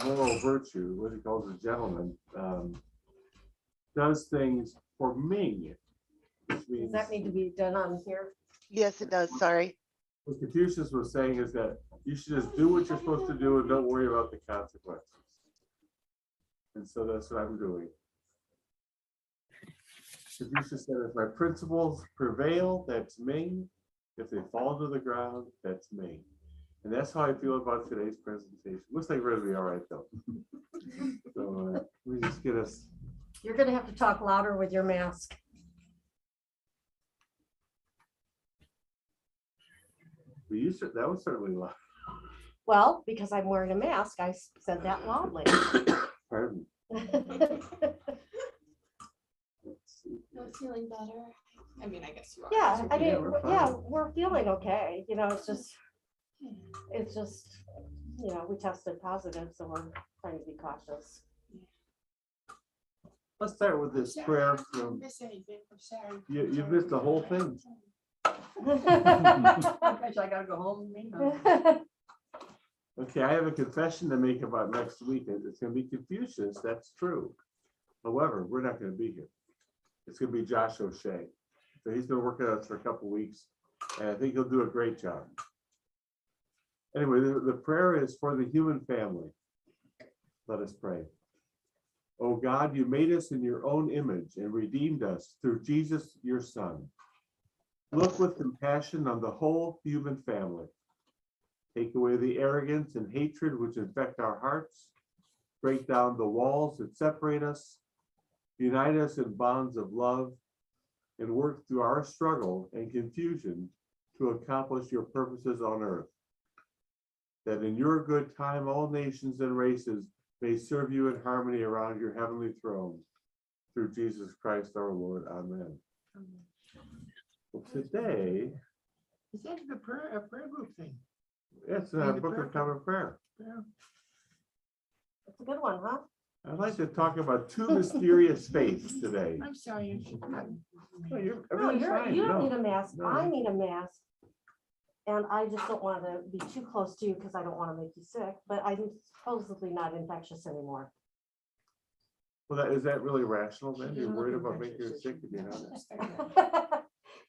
moral virtue, what he calls a gentleman, does things for Ming, which Does means that need to be done on here? Yes, it does. Sorry. what Confucius was saying is that you should just do what you're supposed to do and don't worry about the consequences. And so that's what I'm doing. Confucius said, if my principles prevail, that's Ming. If they fall to the ground, that's Ming. And that's how I feel about today's presentation. Looks like we're gonna be all right though. So we just get us. You're gonna have to talk louder with your mask. We used to, that was certainly loud. Well, because I'm wearing a mask, I said that loudly. Pardon. Let's see. Not feeling better. I mean, I guess you are. Yeah, I Yeah, mean, we're yeah, fine. we're feeling okay, you know, it's just, you know, we tested positive, so we're trying to be cautious. Let's start with this prayer from, you missed the whole thing. I guess I gotta go home. Okay, I have a confession to make about next week. It's gonna be Confucius, that's true. However, we're not gonna be here. It's gonna be Josh O'Shea. So he's been working on us for a couple weeks, and I think he'll do a great job. Anyway, the prayer is for the human family. Let us pray. Oh God, you made us in your own image and redeemed us through Jesus, your Son. Look with compassion on the whole human family. Take away the arrogance and hatred which infect our hearts. Break down the walls that separate us. Unite us in bonds of love and work through our struggle and confusion to accomplish your purposes on earth. That in your good time, all nations and races may serve you in harmony around your heavenly throne. Through Jesus Christ our Lord. Amen. Well, today, Is that the prayer, a prayer group thing? it's Say a the book prayer. of common prayer. Yeah. It's a good one, huh? I'd like to talk about two mysterious faiths today. I'm sorry. No, you're- No, everything's fine. you don't No. need a mask. no. I need a mask. And I just don't want to be too close to you because I don't want to make you sick, but I'm supposedly not infectious anymore. Well, is that really rational then? You're worried about making her sick if you're not?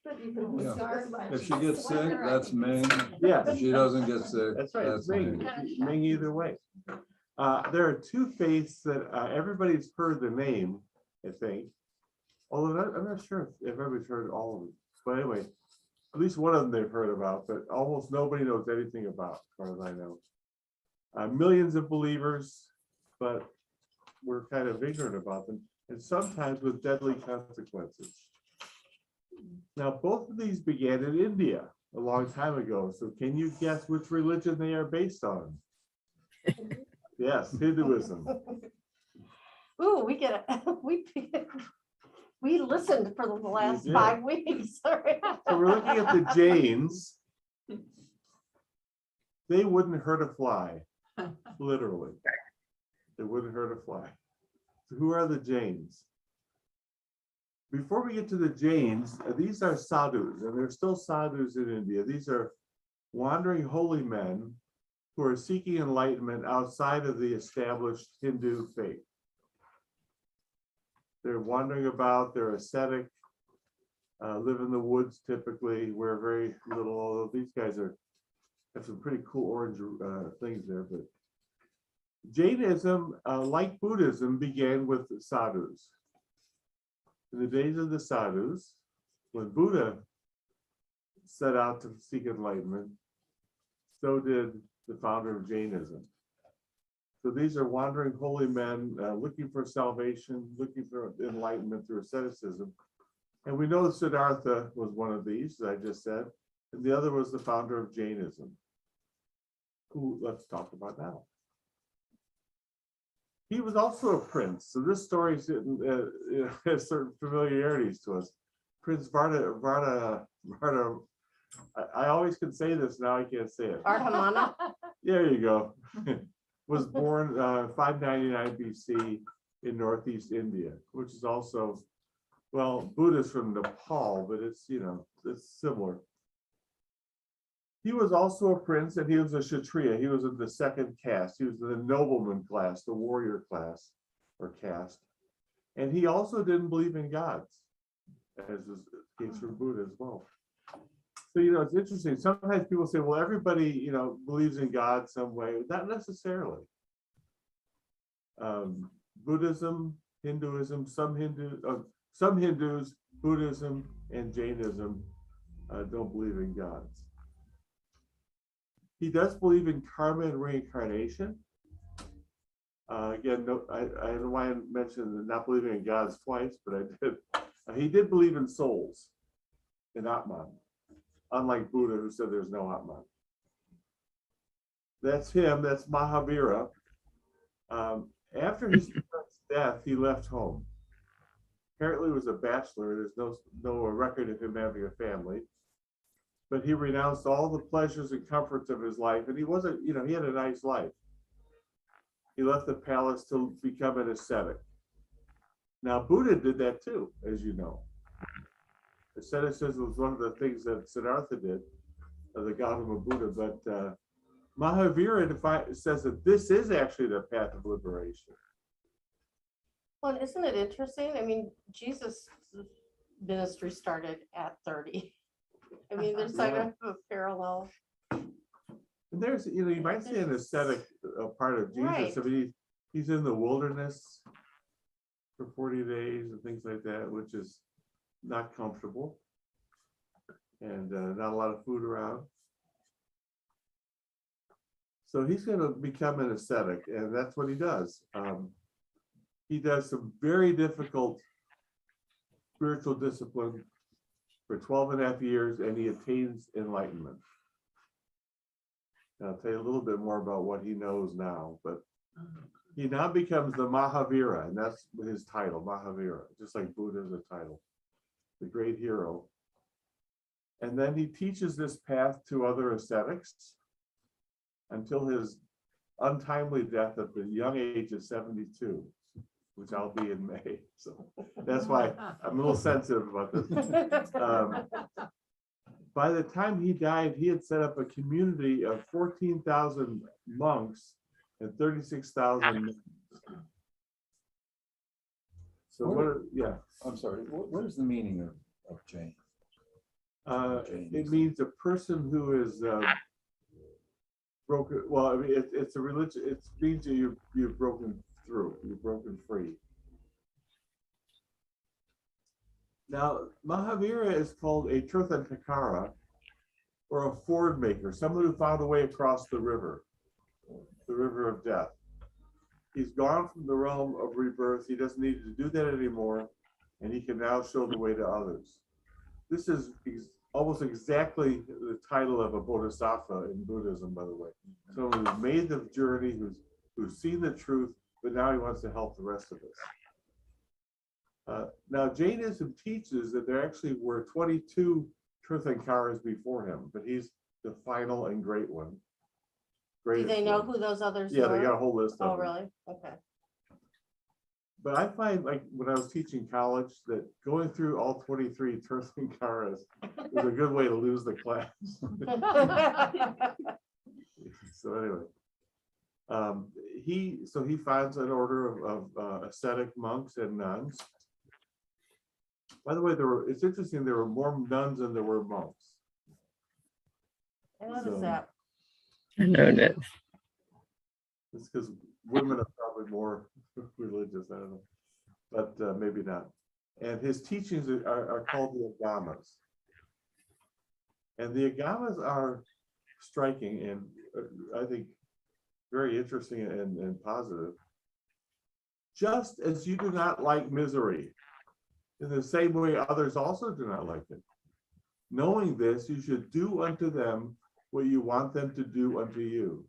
But you can- Yeah. If she gets sick, that's Ming. If Yes, she doesn't get sick, that's right. It's that's Ming. Ming. Ming either way. There are two faiths that everybody's heard the name, I think. Although I'm not sure if everybody's heard all of them. But anyway, at least one of them they've heard about, but almost nobody knows anything about, as far as I know. Millions of believers, but we're kind of ignorant about them, and sometimes with deadly consequences. Now, both of these began in India a long time ago. So can you guess which religion they are based on? Yes, Hinduism. Ooh, we get it. We listened for the last did. 5 weeks. Sorry. So we're looking at the Jains. They wouldn't hurt a fly, literally. They wouldn't hurt a fly. So who are the Jains? Before we get to the Jains, these are sadhus, and there's still sadhus in India. These are wandering holy men who are seeking enlightenment outside of the established Hindu faith. They're wandering about, they're ascetic, live in the woods typically, wear very little, although these guys have some pretty cool orange things there. But Jainism, like Buddhism, began with sadhus. In the days of the sadhus, when Buddha set out to seek enlightenment, so did the founder of Jainism. So these are wandering holy men looking for salvation, looking for enlightenment through asceticism. And we know that Siddhartha was one of these, as I just said, and the other was the founder of Jainism, who let's talk about now. He was also a prince, so this story has certain familiarities to us. Prince Varda, I always can say this, now I can't say it. Vardhamana. There you go. Was born 599 BC in Northeast India, which is also, well, Buddha's from Nepal, but it's, you know, it's similar. He was also a prince, and he was a Kshatriya. He was in the second caste. He was in the nobleman class, the warrior class or caste. And he also didn't believe in gods, as is the case for Buddha as well. So, it's interesting. Sometimes people say, well, everybody, believes in God some way. Not necessarily. Buddhism, Hinduism, some Hindus, Buddhism, and Jainism don't believe in gods. He does believe in karma and reincarnation. Again, I don't know why I mentioned not believing in gods twice, but I did. He did believe in souls, in Atman, unlike Buddha, who said there's no Atman. That's him. That's Mahavira. After his parents' death, he left home. Apparently, he was a bachelor. There's no record of him having a family. But he renounced all the pleasures and comforts of his life, and he wasn't, he had a nice life. He left the palace to become an ascetic. Now, Buddha did that too, as you know. Asceticism was one of the things that Siddhartha did, the Gautama Buddha, but Mahavira says that this is actually the path of liberation. Well, isn't it interesting? I mean, Jesus' ministry started at 30. I mean, there's kind of a parallel. And there's, you might say an ascetic part of Jesus. Right. I mean, he's in the wilderness for 40 days and things like that, which is not comfortable and not a lot of food around. So he's going to become an ascetic, and that's what he does. He does some very difficult spiritual discipline for 12 and a half years, and he attains enlightenment. And I'll tell you a little bit more about what he knows now, but he now becomes the Mahavira, and that's his title, Mahavira, just like Buddha is a title, the great hero. And then he teaches this path to other ascetics until his untimely death at the young age of 72, which I'll be in May. So that's why I'm a little sensitive about this. By the time he died, he had set up a community of 14,000 monks and 36,000. So I'm sorry, what is the meaning of Jain? it means a person who is broken. Well, I mean, it's a religion. It means that you've broken through. You've broken free. Now, Mahavira is called a Tirthankara, or a ford maker, someone who found a way across the river of death. He's gone from the realm of rebirth. He doesn't need to do that anymore, and he can now show the way to others. This is almost exactly the title of a bodhisattva in Buddhism, by the way. Someone who's made the journey, who's seen the truth, but now he wants to help the rest of us. Now, Jainism teaches that there actually were 22 Tirthankaras before him, but he's the final and great one. Do they know one. who those others Yeah, were? they got a whole list of Oh, them. really? Okay. But I find, like, when I was teaching college, that going through all 23 Tirthankaras is a good way to lose the class. So anyway, he finds an order of ascetic monks and nuns. By the way, it's interesting, there were more nuns than there were monks. I noticed So- that. I noticed. It's because women are probably more religious, I don't know, but maybe not. And his teachings are called the Agamas. And the Agamas are striking and I think very interesting and positive. Just as you do not like misery, in the same way others also do not like it. Knowing this, you should do unto them what you want them to do unto you.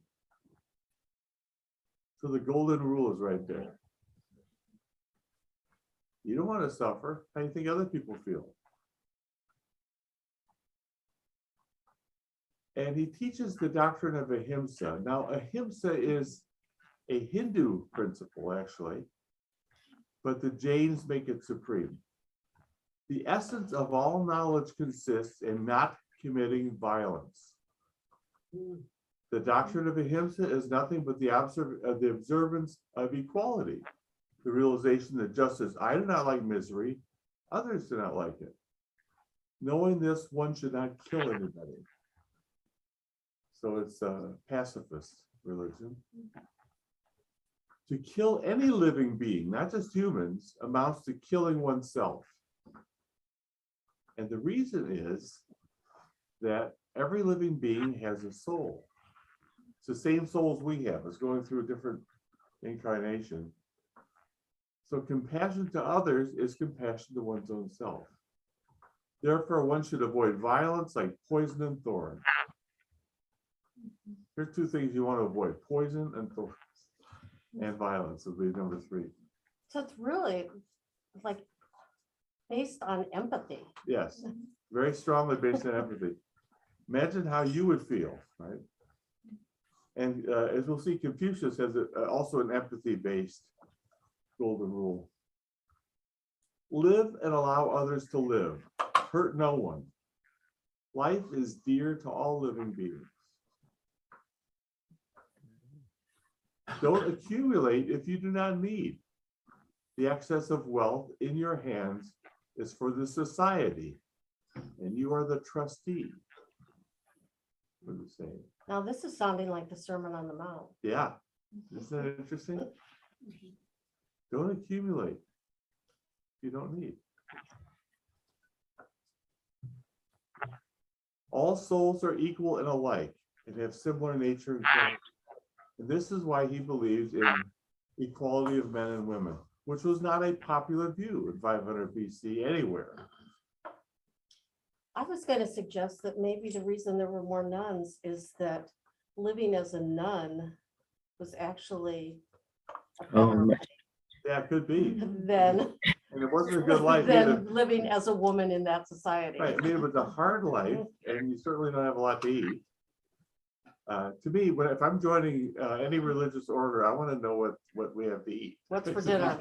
So the golden rule is right there. You don't want to suffer. How do you think other people feel? And he teaches the doctrine of ahimsa. Now, ahimsa is a Hindu principle, actually, but the Jains make it supreme. The essence of all knowledge consists in not committing violence. The doctrine of ahimsa is nothing but the observance of equality, the realization that just as I do not like misery, others do not like it. Knowing this, one should not kill anybody. So it's a pacifist religion. To kill any living being, not just humans, amounts to killing oneself. And the reason is that every living being has a soul. It's the same soul as we have. It's going through a different incarnation. So compassion to others is compassion to one's own self. Therefore, one should avoid violence like poison and thorn. Here's two things you want to avoid: poison and thorns. And violence would be number 3. So it's really like based on empathy. Yes, very strongly based on empathy. Imagine how you would feel, right? And as we'll see, Confucius has also an empathy-based golden rule. Live and allow others to live. Hurt no one. Life is dear to all living beings. Don't accumulate if you do not need. The excess of wealth in your hands is for the society, and you are the trustee. What do you say? Now, this is sounding like the Sermon on the Mount. Yeah, isn't that interesting? Don't accumulate if you don't need. All souls are equal and alike and have similar nature and character. And this is why he believes in equality of men and women, which was not a popular view in 500 BC anywhere. I was going to suggest that maybe the reason there were more nuns is that living as a nun was actually a Oh, better my- Yeah, it could be. than, And it wasn't a good life either. than living as a woman in that society. Right, I mean, it was a hard life, and you certainly don't have a lot to eat. To me, if I'm joining any religious order, I want to know what we have to eat. What's for dinner?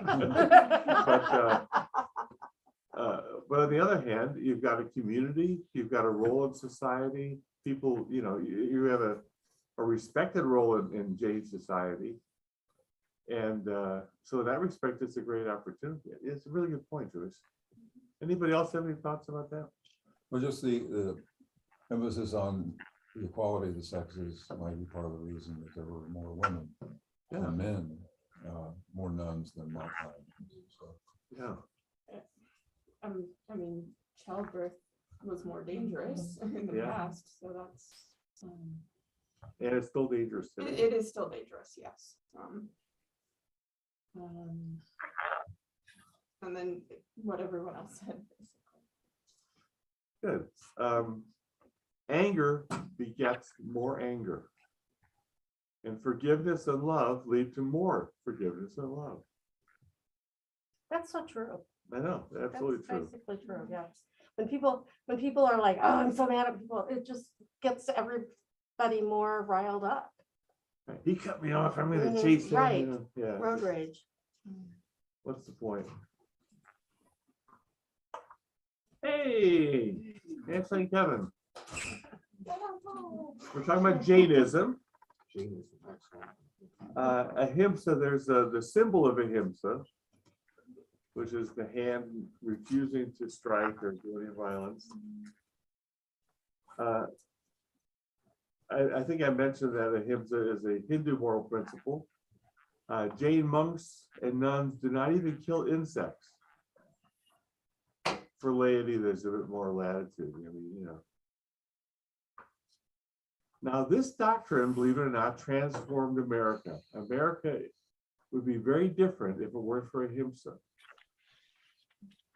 But on the other hand, you've got a community, you've got a role in society. People, you have a respected role in Jain society. And so in that respect, it's a great opportunity. It's a really good point, Joyce. Anybody else have any thoughts about that? Well, just the emphasis on the equality of the sexes might be part of the reason that there were more women than men, more nuns than my time. So, Yeah. I mean, childbirth was more dangerous in the Yeah. past, so that's, And it's still dangerous today. it is still dangerous, yes. And then what everyone else said, basically. Good. Anger begets more anger. And forgiveness and love lead to more forgiveness and love. That's so true. I know, absolutely That's true. basically true, yes. When people are like, oh, I'm so mad at people, it just gets everybody more riled up. Right, he cut me off, I'm gonna Mhm, chase him. right. Yeah, Road rage. what's the point? Hey, Ashley and Kevin. We're talking about Jainism. Ahimsa, there's the symbol of ahimsa, which is the hand refusing to strike or do any violence. I think I mentioned that ahimsa is a Hindu moral principle. Jain monks and nuns do not even kill insects. For laity, there's a bit more latitude. I mean, Now, this doctrine, believe it or not, transformed America. America would be very different if it weren't for ahimsa.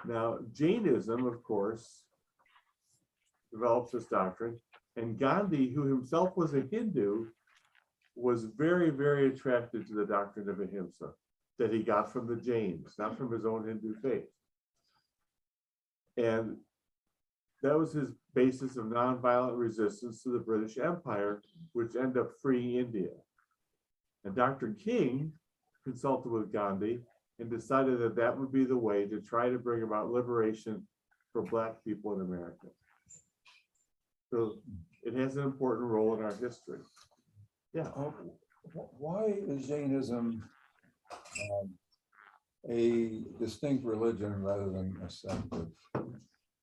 Now, Jainism, of course, develops this doctrine, and Gandhi, who himself was a Hindu, was very, very attracted to the doctrine of ahimsa that he got from the Jains, not from his own Hindu faith. And that was his basis of nonviolent resistance to the British Empire, which ended up freeing India. And Dr. King consulted with Gandhi and decided that that would be the way to try to bring about liberation for Black people in America. So it has an important role in our history. Yeah, Why is Jainism a distinct religion rather than a sect of?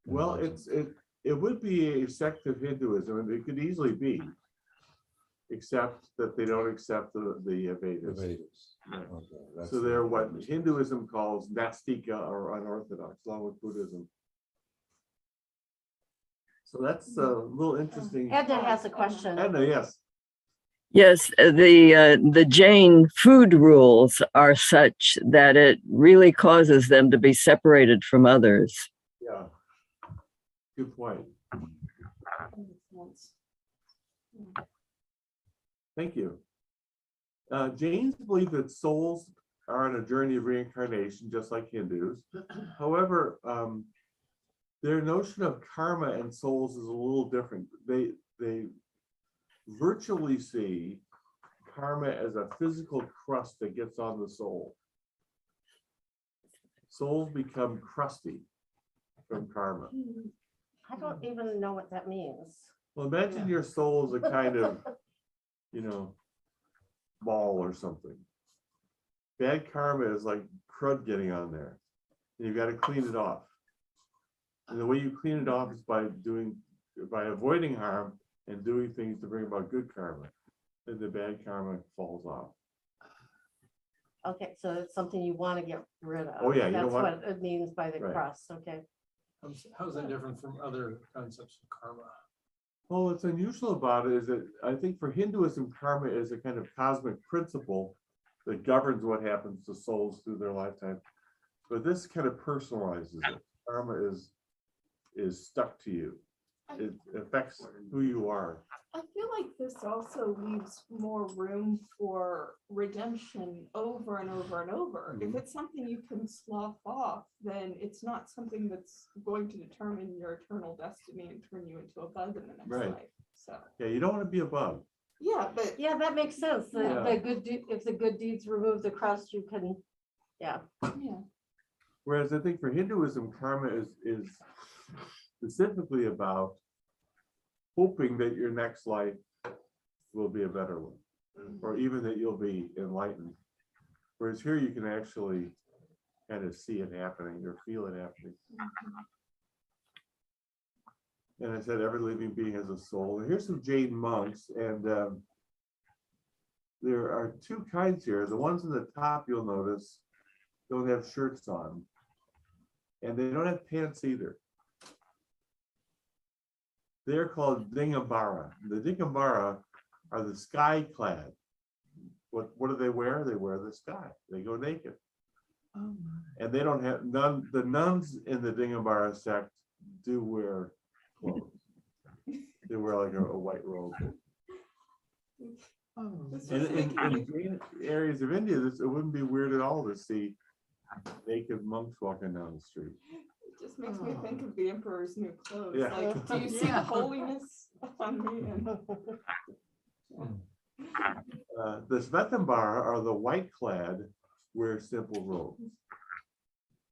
well, Hinduism? it would be a sect of Hinduism, and it could easily be, except that they don't accept the The Vedas. Vedas. Yeah. Okay, that's So the- they're what Hinduism calls Nastika or unorthodox, along with Buddhism. So that's a little interesting. Edna has a question. Edna, yes. Yes, the Jain food rules are such that it really causes them to be separated from others. Yeah. Good point. That makes sense. Thank you. Jains believe that souls are on a journey of reincarnation, just like Hindus. However, their notion of karma and souls is a little different. They virtually see karma as a physical crust that gets on the soul. Souls become crusty from karma. I don't even know what that means. Well, imagine your soul is a kind of, ball or something. Bad karma is like crud getting on there. And you've got to clean it off. And the way you clean it off is by avoiding harm and doing things to bring about good karma. Then the bad karma falls off. Okay, so it's something you want to get rid of. Oh, yeah, you don't That's want- what it means by the Right. crust, okay. How's that different from other concepts of karma? Well, what's unusual about it is that I think for Hinduism, karma is a kind of cosmic principle that governs what happens to souls through their lifetime. But this kind of personalizes it. Karma is stuck to you. It affects who you are. I feel like this also leaves more room for redemption over and over and over. If it's something you can slough off, then it's not something that's going to determine your eternal destiny and turn you into a bug in the next Right. life. So, Yeah, you don't want to be a bug. yeah, but Yeah, that makes sense. Yeah. If the good deeds remove the crust, you can, yeah. yeah. Whereas I think for Hinduism, karma is specifically about hoping that your next life will be a better one, or even that you'll be enlightened. Whereas here you can actually kind of see it happening or feel it happening. And I said every living being has a soul. And here's some Jain monks, and there are two kinds here. The ones in the top, you'll notice, don't have shirts on, and they don't have pants either. They're called Dingambara. The Dingambara are the sky clad. What do they wear? They wear the sky. They go naked. And they don't have the nuns in the Dingambara sect do wear clothes. They wear like a white robe. In Jain areas of India, it wouldn't be weird at all to see naked monks walking down the street. It just makes me think of the emperor's new clothes. Yeah. Like, do you see Yeah. the holiness on me? The Svetambara are the white clad, wear simple robes.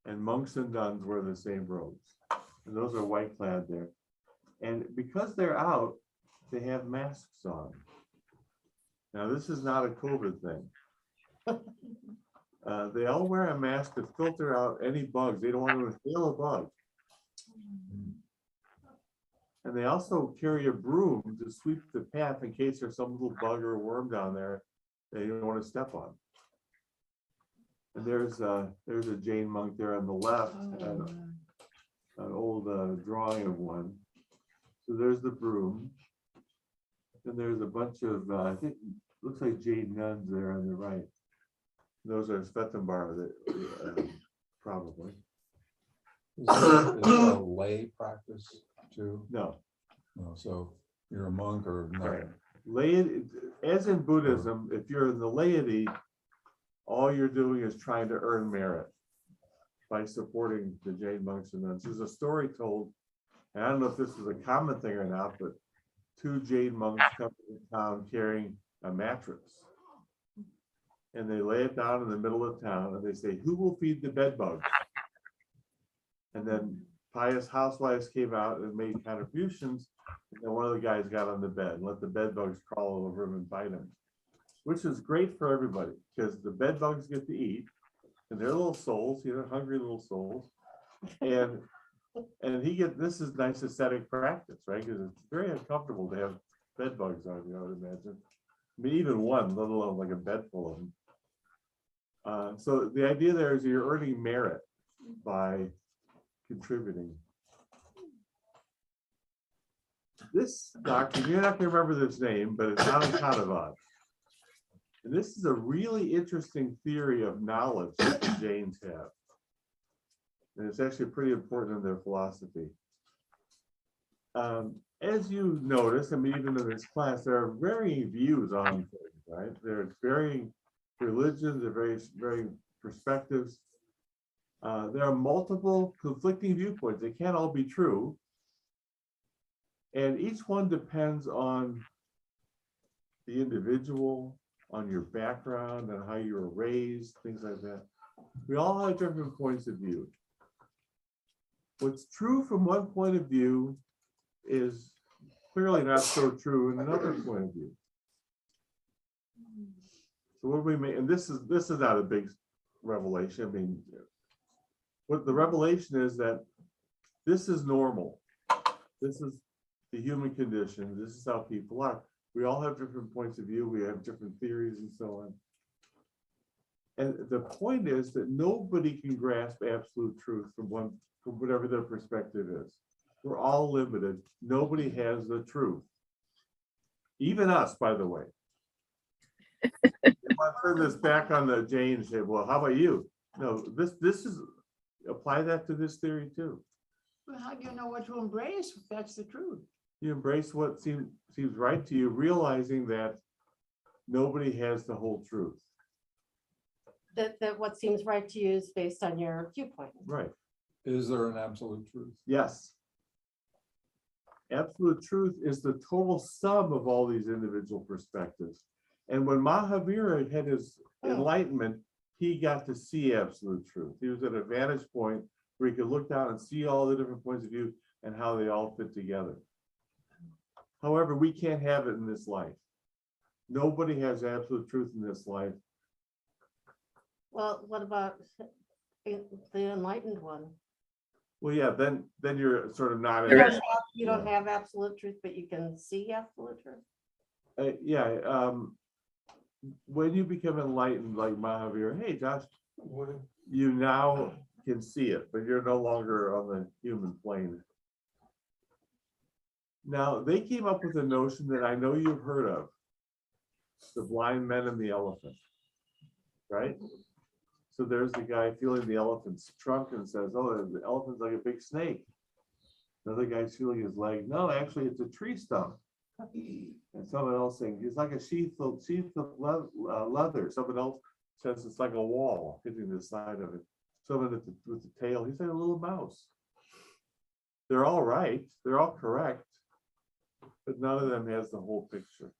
And monks and nuns wear the same robes. And those are white clad there. And because they're out, they have masks on. Now, this is not a COVID thing. They all wear a mask to filter out any bugs. They don't want to inhale a bug. And they also carry a broom to sweep the path in case there's some little bug or worm down there they don't want to step on. And there's a Jain monk there on the left, an old drawing of one. So there's the broom. And there's a bunch of, I think, looks like Jain nuns there on the right. Those are Svetambara, that probably. Is it a lay practice too? No. No, so you're a monk or Right. not? Laity, as in Buddhism, if you're in the laity, all you're doing is trying to earn merit by supporting the Jain monks and nuns. There's a story told, and I don't know if this is a common thing or not, but two Jain monks come to town carrying a mattress. And they lay it down in the middle of town and they say, "Who will feed the bed bugs?" And then pious housewives came out and made contributions. And then one of the guys got on the bed and let the bed bugs crawl all over him and bite him, which is great for everybody because the bed bugs get to eat and they're little souls, hungry little souls. And this is nice aesthetic practice, right? Because it's very uncomfortable to have bed bugs on you, I would imagine. I mean, even one, let alone like a bed full of them. So the idea there is you're earning merit by contributing. This doctrine, you're not going to remember this name, but it's Anand. And this is a really interesting theory of knowledge that the Jains have. And it's actually pretty important in their philosophy. As you notice, I mean, even in this class, there are varying views on things, right? There's varying religions, there are varying perspectives. There are multiple conflicting viewpoints. They can't all be true. And each one depends on the individual, on your background, and how you were raised, things like that. We all have different points of view. What's true from one point of view is clearly not so true in another point of view. So what do we make? And this is not a big revelation. I mean, what the revelation is that this is normal. This is the human condition. This is how people are. We all have different points of view. We have different theories and so on. And the point is that nobody can grasp absolute truth from whatever their perspective is. We're all limited. Nobody has the truth. Even us, by the way. If I turn this back on the Jain and say, well, how about you? No, this is, apply that to this theory too. Well, how do you know what to embrace if that's the truth? You embrace what seems right to you, realizing that nobody has the whole truth. That what seems right to you is based on your viewpoint. Right. Is there an absolute truth? Yes. Absolute truth is the total sum of all these individual perspectives. And when Mahavira had his enlightenment, he got to see absolute truth. He was at a vantage point where he could look down and see all the different points of view and how they all fit together. However, we can't have it in this life. Nobody has absolute truth in this life. Well, what about the enlightened one? Well, yeah, then you're sort of not. You don't have absolute truth, but you can see absolute truth. When you become enlightened like Mahavira, hey Josh, you now can see it, but you're no longer on the human plane. Now, they came up with a notion that I know you've heard of, the blind men and the elephant, right? So there's the guy feeling the elephant's trunk and says, oh, the elephant's like a big snake. Another guy's feeling his leg. No, actually, it's a tree stump. And someone else saying, it's like a sheath of leather. Someone else says it's like a wall hitting the side of it. Someone with the tail, he's like a little mouse. They're all right. They're all correct. But none of them has the whole picture.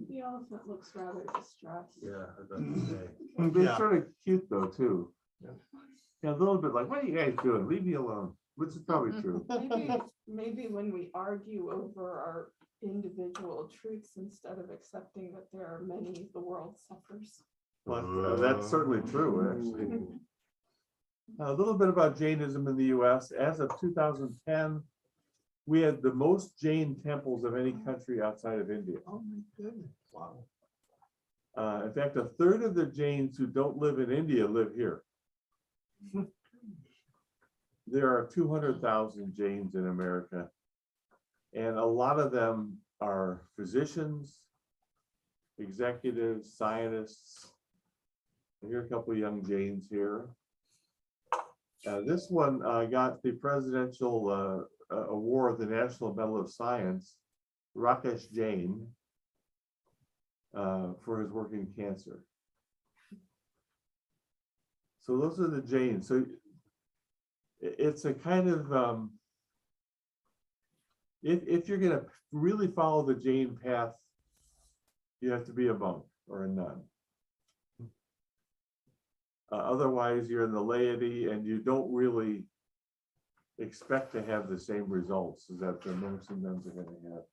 The elephant looks rather distressed. Yeah, they're sort of cute though too. Yeah, a little bit like, what are you guys doing? Leave me alone. Which is probably true. Maybe when we argue over our individual truths instead of accepting that there are many, the world suffers. But that's certainly true, actually. A little bit about Jainism in the US. As of 2010, we had the most Jain temples of any country outside of India. Oh my goodness, wow. In fact, a third of the Jains who don't live in India live here. There are 200,000 Jains in America, and a lot of them are physicians, executives, scientists. Here are a couple of young Jains here. This one got the presidential award, the National Medal of Science, Rakesh Jain, for his work in cancer. So those are the Jains. So it's a kind of, if you're going to really follow the Jain path, you have to be a monk or a nun. Otherwise, you're in the laity and you don't really expect to have the same results that the monks and nuns are gonna have.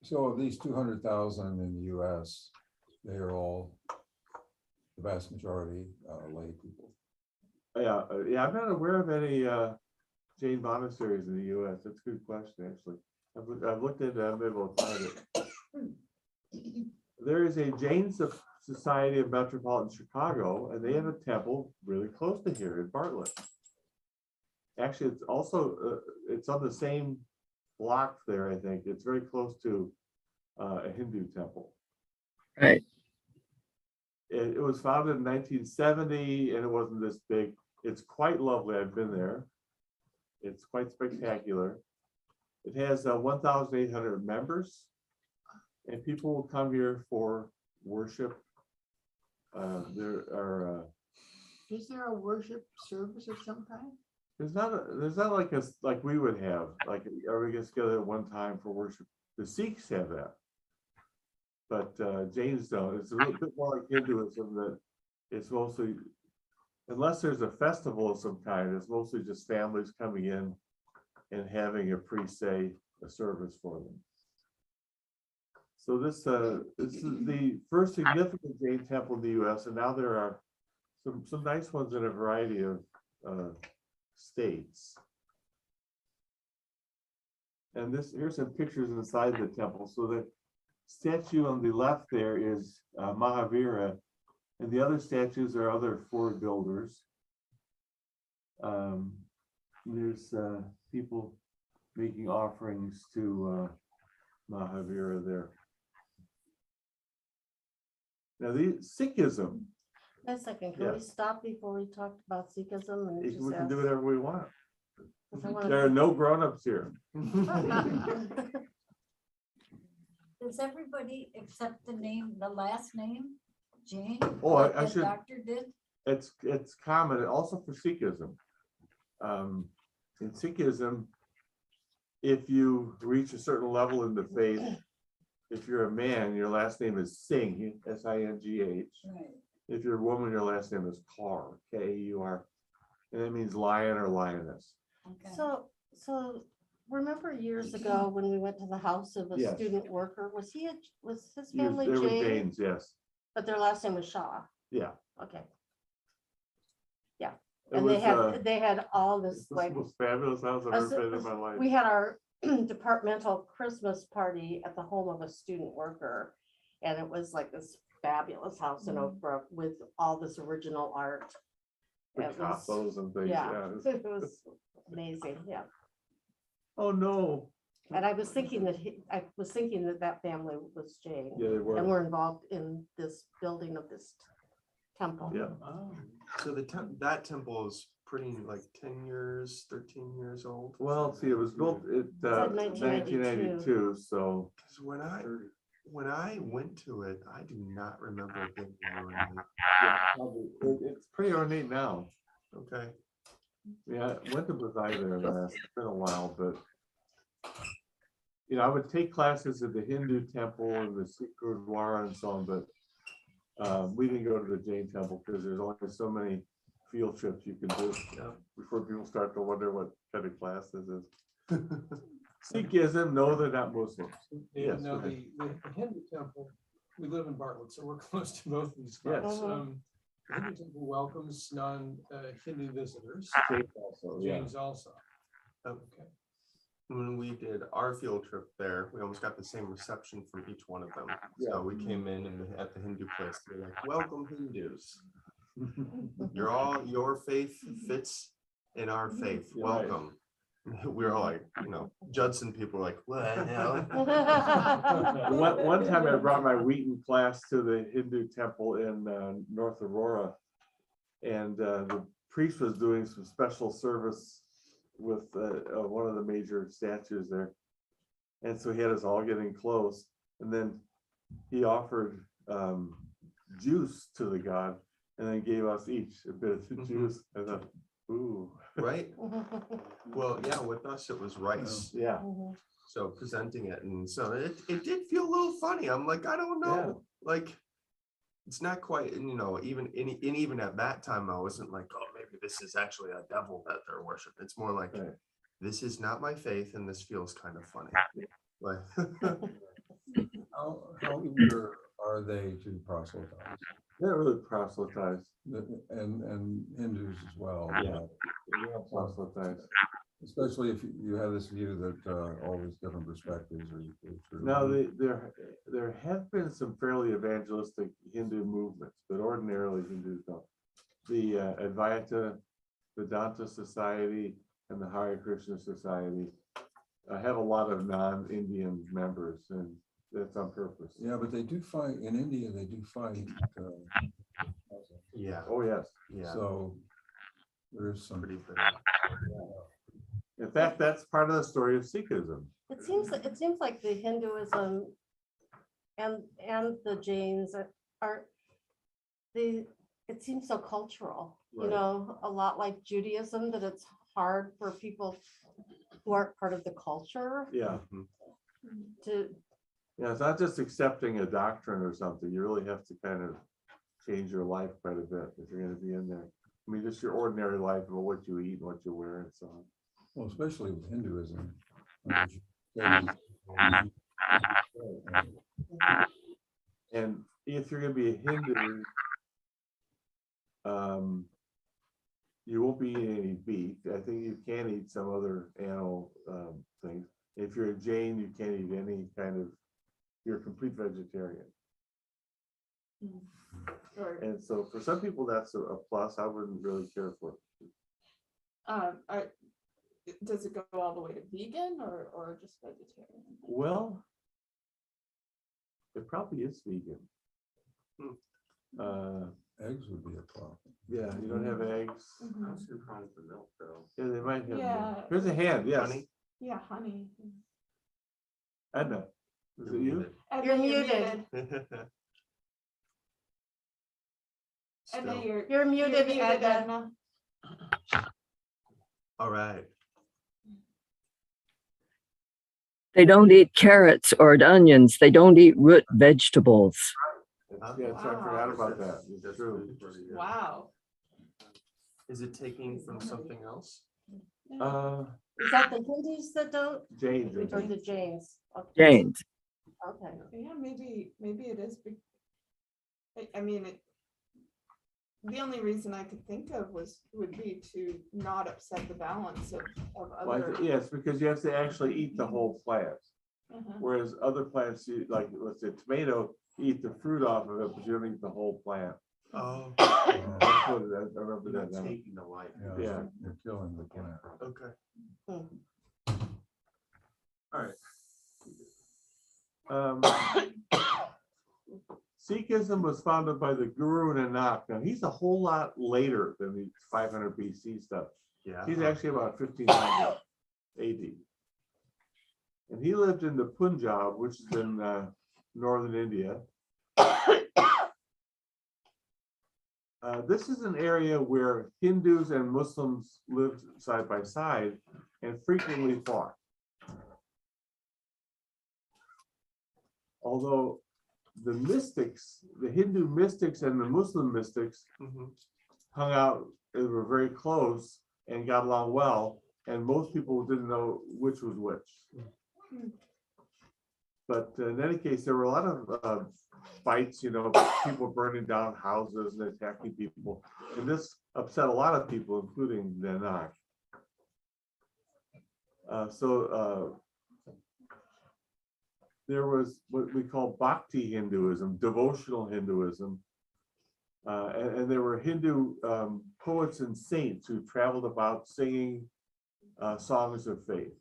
So of these 200,000 in the US, they are all, the vast majority, lay people. Yeah, yeah, I'm not aware of any Jain monasteries in the US. That's a good question, actually. I've looked into, I'm able to find it. There is a Jain Society of Metropolitan Chicago, and they have a temple really close to here in Bartlett. Actually, it's also, it's on the same block there, I think. It's very close to a Hindu temple. Right. It was founded in 1970 and it wasn't this big. It's quite lovely. I've been there. It's quite spectacular. It has 1,800 members and people will come here for worship. There are, Is there a worship service of some kind? there's not like us, like we would have, like, are we get together at one time for worship? The Sikhs have that. But Jains don't. It's a little bit more like Hinduism, that it's mostly, unless there's a festival of some kind, it's mostly just families coming in and having a priest say a service for them. So this is the first significant Jain temple in the US, and now there are some nice ones in a variety of states. And here's some pictures inside the temple. So the statue on the left there is Mahavira, and the other statues are other fort builders. There's people making offerings to Mahavira there. Now, the Sikhism, A second, can Yeah. we stop before we talk about Sikhism? And we just can do ask- whatever we want. 'cause I wanna- There are no grown-ups here. Does everybody accept the name, the last name, Jane? Oh, like I the should- Doctor did? It's common also for Sikhism. In Sikhism, if you reach a certain level in the faith, if you're a man, your last name is Singh, S-I-N-G-H. Right. If you're a woman, your last name is Kaur, K-A-U-R. And that means lion or lioness. Okay. So remember years ago when we went to the house of a Yes. student worker, was his Yes, family they were Jain? Jains, yes, But their last name was Shah. yeah. Okay. It And was, they had all it's this the like, most fabulous house I've us- ever been in my life. we had our departmental Christmas party at the home of a student worker. And it was like this fabulous house in Oak Brook with all this original art. It was- Picassos and things, Yeah, yeah. it's- it was amazing, yeah. Oh, no. And I was thinking that that family was Jain. Yeah, they And were, were involved in this building of this temple. yeah. Oh. So that temple is pretty like 10 years, 13 years old. Well, see, it was built in said 1992, so. Because when I went to it, I do not remember it being that ornate. Yeah, probably. It's pretty ornate now. Okay. Yeah, I went to Brazil there last, it's been a while, but. I would take classes at the Hindu temple and the Sikh Gurdwara and so on, but. We didn't go to the Jain temple because there's only so many field trips you can do. Yeah. Before people start to wonder what kind of class this is. Sikhism, no, they're not Muslims. Yes, No, go the Hindu temple, we live in Bartlett, so we're close to both these Yes. spots. Mhm. The Hindu temple welcomes non-Hindu visitors, Jain also, yeah. Jains also. Okay. When we did our field trip there, we almost got the same reception from each one of them. Yeah. So we came in and at the Hindu place, they're like, "Welcome Hindus. Your faith fits in our faith. Yeah, right. Welcome." We were all like, Judson people were like, "What the hell?" One time I brought my Wheaton class to the Hindu temple in North Aurora. And the priest was doing some special service with one of the major statues there. And so he had us all getting close. And then he offered juice to the god and then gave us each a bit of the Mhm. juice. I thought, ooh, Right? Well, yeah, with us, it was rice. yeah. Mhm. So presenting it, and so it did feel a little funny. I'm like, I don't know, like it's not quite, even at that time, I wasn't like, oh, maybe this is actually a devil that they're worshiping. It's more like Right. this is not my faith and this feels kind of funny. Like, How eager are they to proselytize? They're really proselytized. And Hindus as well. Yeah. They are proselytized. Especially if you have this view that all these different perspectives are equally true. Now, there have been some fairly evangelistic Hindu movements, but ordinarily Hindus don't. The Advaita Vedanta Society and the Hare Krishna Society have a lot of non-Indian members, and that's on purpose. Yeah, but they do fight, in India, they do fight. yeah, Oh, yes. yeah. So there's some. Pretty big. In fact, that's part of the story of Sikhism. It seems like the Hinduism and the Jains are it seems so cultural, you Right. know, a lot like Judaism, that it's hard for people who aren't part of the culture Yeah. Mhm. to, Yeah, it's not just accepting a doctrine or something. You really have to kind of change your life quite a bit if you're going to be in there. I mean, just your ordinary life about what you eat and what you wear and so on. Well, especially with Hinduism. And if you're going to be a Hindu, you won't be eating any beef. I think you can eat some other animal things. If you're a Jain, you can't eat any kind of, you're a complete vegetarian. Or, And so for some people, that's a plus. I wouldn't really care for it. does it go all the way to vegan or just vegetarian? Well, it probably is vegan. Eggs would be a problem. Yeah, you don't have eggs. Mhm. surprised the milk though. Yeah, they might have. Yeah. Here's a hand, yes. Honey? Yeah, honey. Edna, is it you? And You're then muted. And then Still. you're muted, Edna. Edna. All right. They don't eat carrots or onions. They don't eat root vegetables. Yeah, so I forgot about that. It's That's true. pretty good. Wow. Is it taking from something else? Is that the Hindus that don't, James. or the Jains? Okay. Jains. Okay. Yeah, maybe it is. I mean, the only reason I could think of would be to not upset the balance of other. Yes, because you have to actually eat the whole plant. Uh-huh. Whereas other plants, like let's say tomato, you eat the fruit off of it, but you don't eat the whole plant. Oh, That's what I remember that now. taking the life. Yeah. You're killing the plant. Okay. All right. Sikhism was founded by the Guru Nanak. Now he's a whole lot later than the 500 BC stuff. Yeah. He's actually about 1500 AD. And he lived in the Punjab, which is in northern India. This is an area where Hindus and Muslims lived side by side and frequently fought. Although the mystics, the Hindu mystics and the Muslim mystics Mhm. hung out, they were very close and got along well, and most people didn't know which was which. But in any case, there were a lot of fights, you know, people burning down houses and attacking people. And this upset a lot of people, including Nanak. There was what we call Bhakti Hinduism, devotional Hinduism. And there were Hindu poets and saints who traveled about singing songs of faith.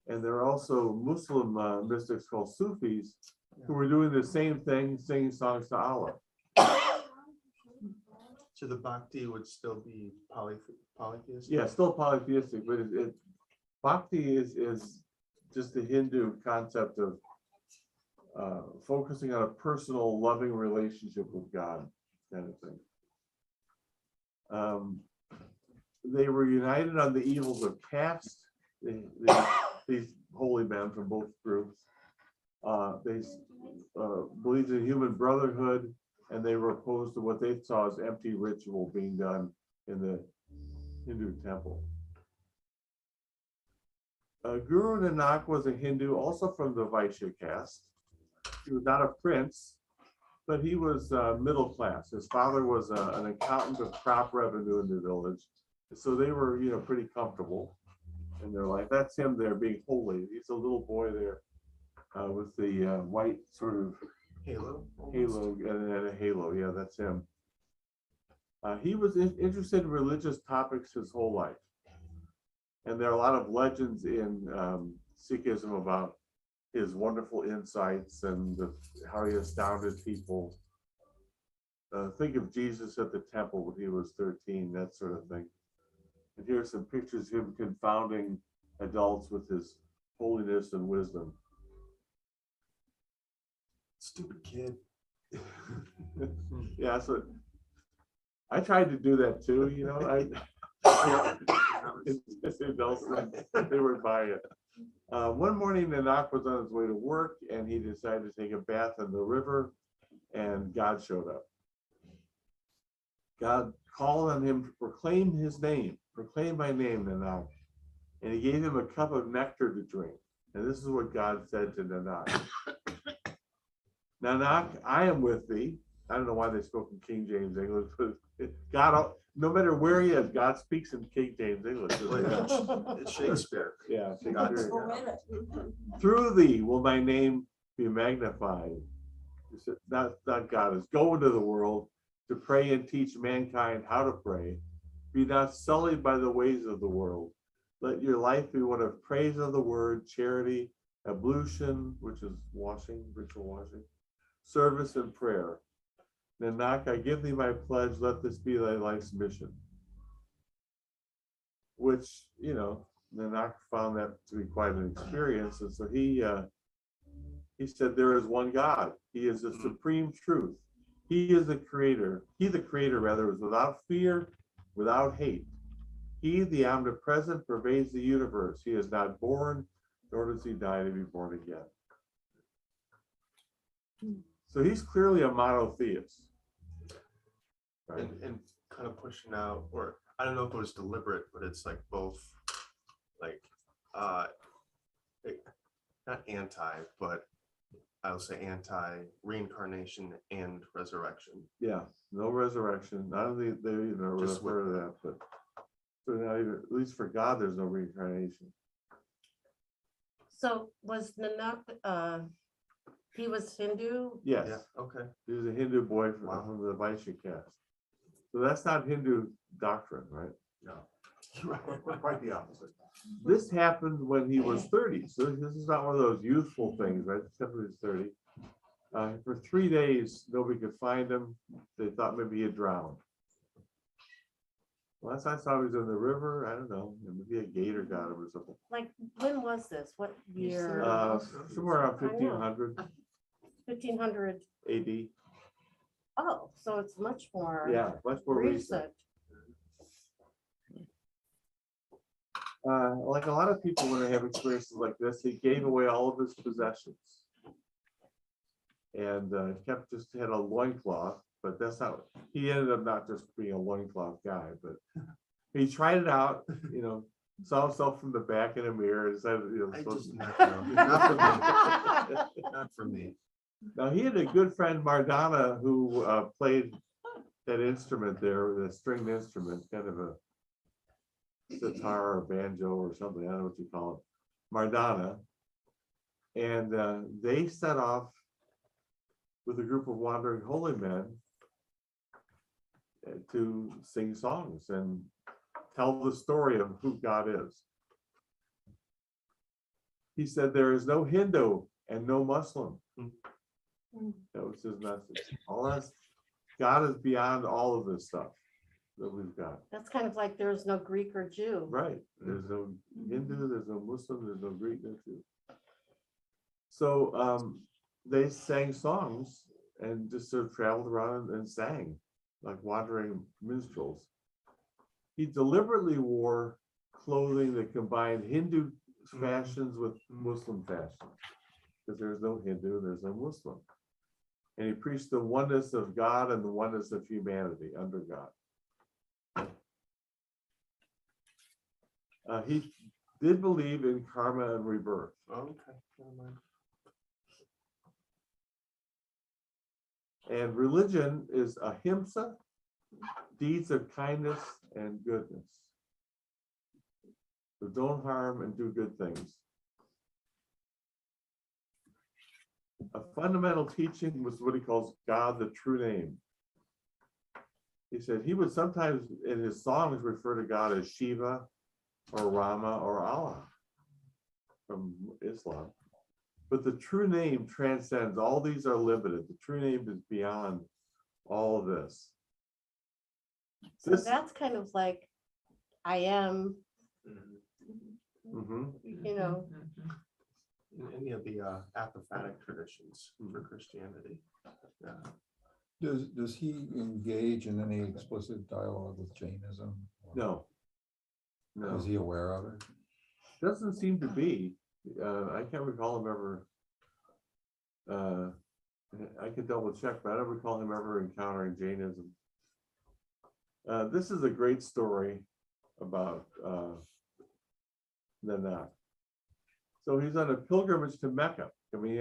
And there are also Muslim mystics called Sufis who were doing the same thing, singing songs to Allah. So the bhakti would still be polytheistic? Yeah, still polytheistic, but Bhakti is just the Hindu concept of focusing on a personal, loving relationship with God, kind of thing. They were united on the evils of caste. These holy men from both groups. They believed in human brotherhood, and they were opposed to what they saw as empty ritual being done in the Hindu temple. Guru Nanak was a Hindu, also from the Vaishya caste. He was not a prince, but he was middle class. His father was an accountant of crop revenue in the village. So they were, pretty comfortable in their life. That's him there being holy. He's a little boy there with the white sort of Halo. almost. halo and a halo. Yeah, that's him. He was interested in religious topics his whole life. And there are a lot of legends in Sikhism about his wonderful insights and how he astounded people. Think of Jesus at the temple when he was 13, that sort of thing. And here's some pictures of him confounding adults with his holiness and wisdom. Stupid kid. Yeah, so I tried to do that too, adults, they were by it. One morning, Nanak was on his way to work and he decided to take a bath in the river, and God showed up. God called on him to proclaim his name, proclaim my name, Nanak. And he gave him a cup of nectar to drink. And this is what God said to Nanak. Nanak, I am with thee. I don't know why they spoke in King James English, but God, no matter where he is, God speaks in King James English. It's Shakespeare. Yeah, God's- Shakespeare. Through thee will my name be magnified. Not God, is go into the world to pray and teach mankind how to pray. Be not sullied by the ways of the world. Let your life be one of praise of the word, charity, ablution, which is washing, ritual washing, service and prayer. Nanak, I give thee my pledge, let this be thy life's mission. Which, Nanak found that to be quite an experience. And so he said, there is one God. He is the supreme truth. He is the creator. He, the creator, rather, is without fear, without hate. He, the omnipresent, pervades the universe. He is not born, nor does he die to be born again. So he's clearly a monotheist. Right? And kind of pushing out, or I don't know if it was deliberate, but it's like both, like not anti, but I'll say anti-reincarnation and resurrection. Yeah, no resurrection. I don't think they even Just refer to that, but so not even, at least for God, there's no reincarnation. So was Nanak, he was Hindu? Yes, Yeah, okay. he was a Hindu boy Wow. from the Vaishya caste. So that's not Hindu doctrine, right? No. We're quite the opposite. This happened when he was 30. So this is not one of those youthful things, right? Except when he was 30. For 3 days, nobody could find him. They thought maybe he had drowned. Last I saw he was in the river. I don't know. Maybe a gator got him or something. Like, when was this? What year? Somewhere around 1500 1500. AD. Oh, so it's much more Yeah, much more recent. recent. Like a lot of people, when they have experiences like this, he gave away all of his possessions. And just had a loincloth, but that's not, he ended up not just being a loincloth guy, but he tried it out, saw himself from the back in a mirror and decided, I so- just not for me. Not for me. Now, he had a good friend, Mardana, who played that instrument there, the stringed instrument, kind of a sitar or banjo or something, I don't know what you call it, Mardana. And they set off with a group of wandering holy men to sing songs and tell the story of who God is. He said, there is no Hindu and no Muslim. That was his message. All that's, God is beyond all of this stuff that we've got. That's kind of like there's no Greek or Jew. Right. There's no Hindu, there's no Muslim, there's no Greek, no Jew. So they sang songs and just sort of traveled around and sang like wandering minstrels. He deliberately wore clothing that combined Hindu fashions with Muslim fashions, because there's no Hindu, there's no Muslim. And he preached the oneness of God and the oneness of humanity under God. He did believe in karma and rebirth. Okay. Never mind. And religion is ahimsa, deeds of kindness and goodness. So don't harm and do good things. A fundamental teaching was what he calls God, the true name. He said he would sometimes in his songs refer to God as Shiva or Rama or Allah from Islam. But the true name transcends, all these are limited. The true name is beyond all of this. So that's kind of like, I am, Mhm. you know, In any of the apophatic traditions for Christianity. Yeah. Does he engage in any explicit dialogue with Jainism? No. No, Is he aware of it? doesn't seem to be. I can't recall him ever. I could double check, but I don't recall him ever encountering Jainism. This is a great story about Nanak. So he's on a pilgrimage to Mecca. I mean,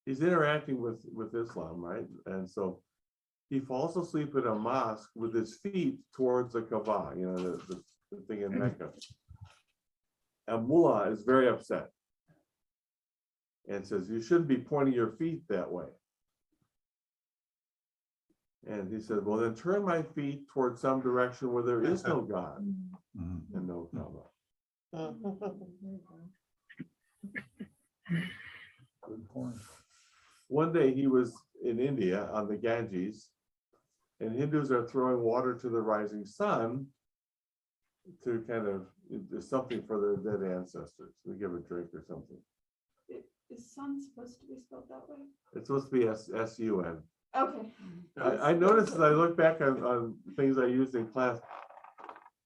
he's interacting with Islam, right? And so he falls asleep in a mosque with his feet towards the Kaaba, you know, the thing in Mecca. And Mullah is very upset and says, you shouldn't be pointing your feet that way. And he said, well, then turn my feet towards some direction where there is no God Mhm. and no Kaaba. Good point. One day he was in India on the Ganges, and Hindus are throwing water to the rising sun to kind of, there's something for their dead ancestors. We give a drink or something. Is sun supposed to be spelled that way? It's supposed to be S-U-N. Okay. I noticed as I look back on things I used in class,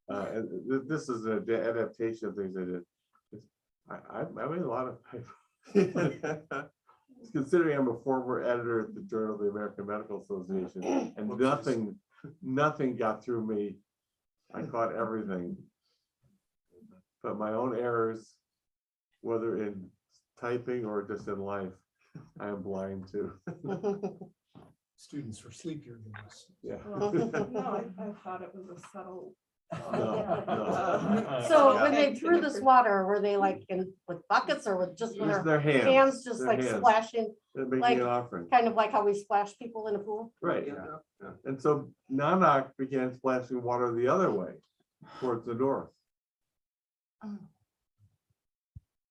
and this is an adaptation of things I did. I made a lot of, considering I'm a former editor at the Journal of the American Medical Association, and nothing got through me. I caught everything. But my own errors, whether in typing or just in life, I am blind to. Students are sleepier than us. Yeah. No, I thought it was a subtle. No. So when they threw this water, were they like in with buckets or with just with Use their their hands. hands just Their like hands. splashing, They're making like- an offering. kind of like how we splash people in a pool? Right. Yeah. And so Nanak began splashing water the other way, towards the north.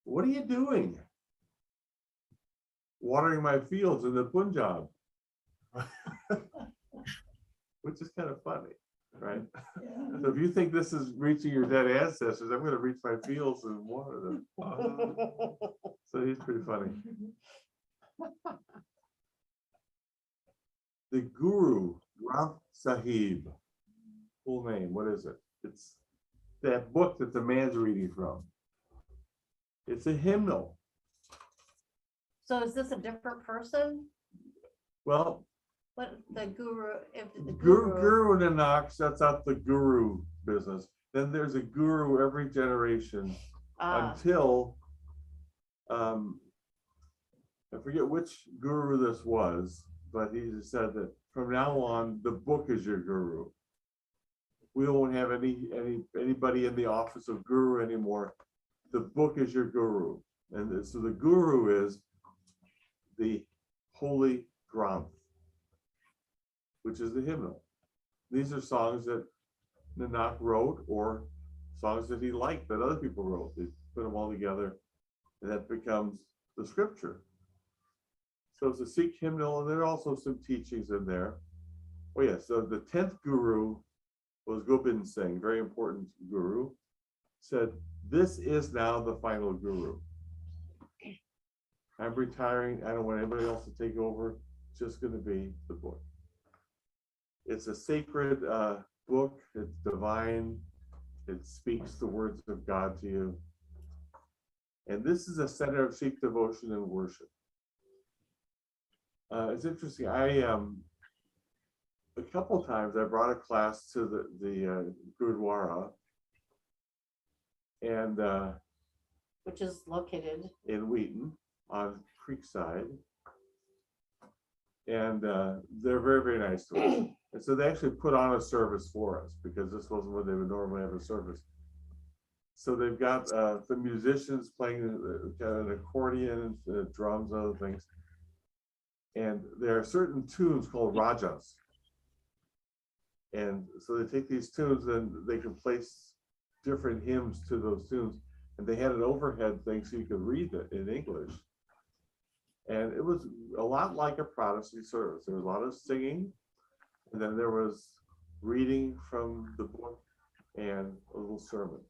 What are you doing? Watering my fields in the Punjab. Which is kind of funny, right? So if you think this is reaching your dead ancestors, I'm gonna reach my fields and water them. So he's pretty funny. The Guru Granth Sahib, full name, what is it? It's that book that the man's reading from. It's a hymnal. So is this a different person? Well, What the guru, if the Guru, guru, Guru Nanak sets up the guru business. Then there's a guru every generation until I forget which guru this was, but he said that from now on, the book is your guru. We won't have anybody in the office of guru anymore. The book is your guru. And so the guru is the Holy Granth, which is the hymnal. These are songs that Nanak wrote or songs that he liked that other people wrote. They put them all together and that becomes the scripture. So it's a Sikh hymnal, and there are also some teachings in there. Oh yeah, so the 10th guru was Gobind Singh, very important guru, said, this is now the final guru. I'm retiring. I don't want anybody else to take over. It's just going to be the book. It's a sacred book. It's divine. It speaks the words of God to you. And this is a center of Sikh devotion and worship. It's interesting. A couple of times I brought a class to the Gurdwara, and Which is located, in Wheaton on Creekside. And they're very, very nice to us. And so they actually put on a service for us because this wasn't where they would normally have a service. So they've got the musicians playing an accordion, drums, other things. And there are certain tunes called rajas. And so they take these tunes and they can place different hymns to those tunes. And they had an overhead thing so you could read it in English. And it was a lot like a Protestant service. There was a lot of singing, and then there was reading from the book and a little sermon.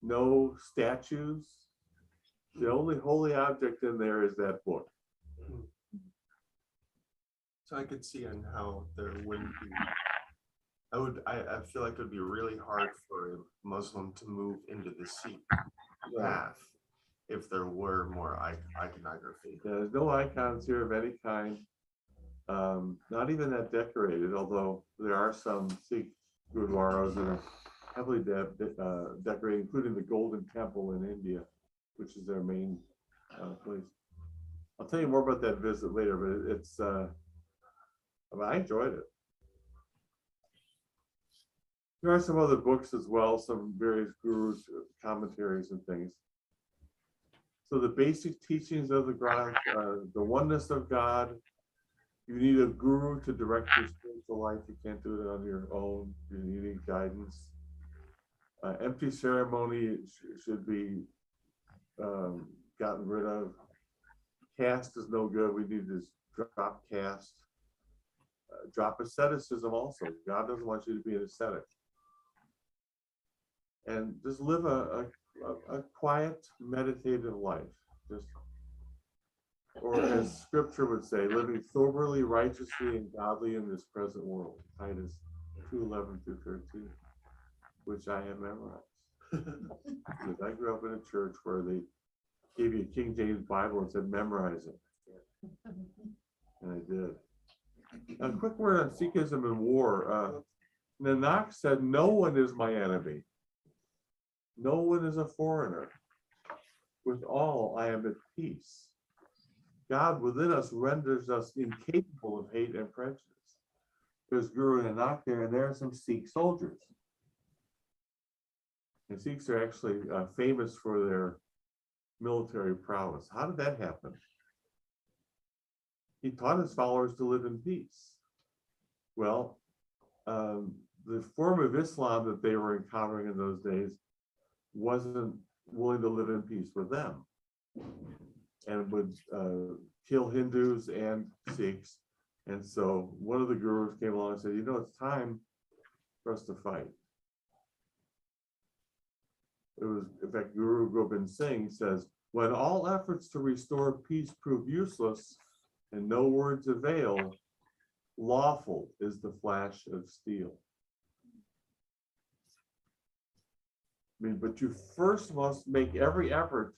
No statues. The only holy object in there is that book. So I could see on how there wouldn't be. I feel like it would be really hard for a Muslim to move into the Sikh path if there were more iconography. There's no icons here of any kind. Not even that decorated, although there are some Sikh gurdwaras that are heavily decorated, including the Golden Temple in India, which is their main place. I'll tell you more about that visit later, but it's, I enjoyed it. There are some other books as well, some various gurus, commentaries and things. So the basic teachings of the Granth, the oneness of God. You need a guru to direct your spiritual life. You can't do it on your own. You need guidance. Empty ceremony should be gotten rid of. Caste is no good. We need to drop caste. Drop asceticism also. God doesn't want you to be an ascetic. And just live a quiet, meditative life. Just, or as scripture would say, living soberly, righteously, and godly in this present world. Titus 2:11-13, which I have memorized. Because I grew up in a church where they gave you a King James Bible and said, memorize it. And I did. A quick word on Sikhism and war. Nanak said, no one is my enemy. No one is a foreigner. With all, I am at peace. God within us renders us incapable of hate and prejudice. There's Guru Nanak there, and there are some Sikh soldiers. And Sikhs are actually famous for their military prowess. How did that happen? He taught his followers to live in peace. Well, the form of Islam that they were encountering in those days wasn't willing to live in peace with them, and would kill Hindus and Sikhs. And so one of the gurus came along and said, you know, it's time for us to fight. It was, in fact, Guru Gobind Singh says, when all efforts to restore peace prove useless and no words avail, lawful is the flash of steel. I mean, but you first must make every effort